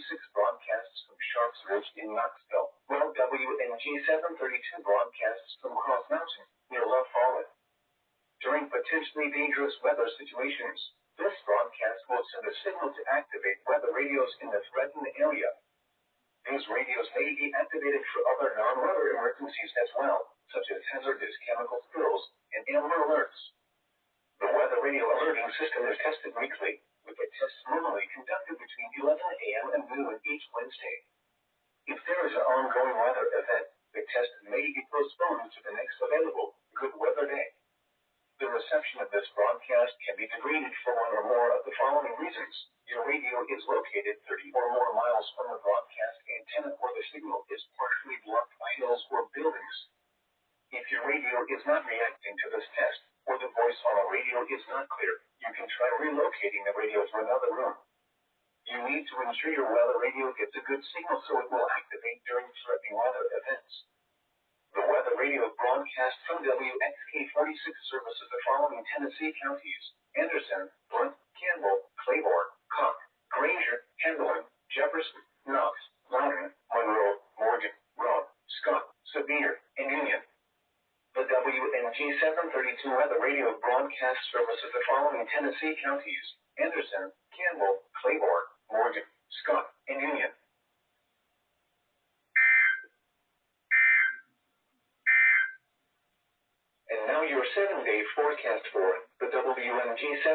736 broadcasts from Sharps Ridge in Knoxville, while WNG 732 broadcasts from Cross Mountain, near Love Fallen. During potentially dangerous weather situations, this broadcast will send a signal to activate weather radios in the threatened area. These radios may be activated for other non-weather emergencies as well, such as hazardous chemical spills and amber alerts. The weather radio alerting system is tested weekly, with a test normally conducted between 11 a.m. and noon each Wednesday. If there is an ongoing weather event, the test may be postponed to the next available good weather day. The reception of this broadcast can be degraded for one or more of the following reasons. Your radio is located 30 or more miles from the broadcast antenna, or the signal is partially blocked by hills or buildings. If your radio is not reacting to this test, or the voice on a radio is not clear, you can try relocating the radio to another room. You need to ensure your weather radio gets a good signal so it will activate during threatening weather events. The weather radio broadcast from WXK 46 services the following Tennessee counties: Anderson, Blount, Campbell, Claiborne, Cook, Granger, Hamlin, Jefferson, Knox, Loudoun, Monroe, Morgan, Roane, Scott, Sevier, and Union. The WNG 732 weather radio broadcast services the following Tennessee counties: Anderson, Campbell, Claiborne, Morgan, Scott, and Union. And now your 7-day forecast for the WNG 7.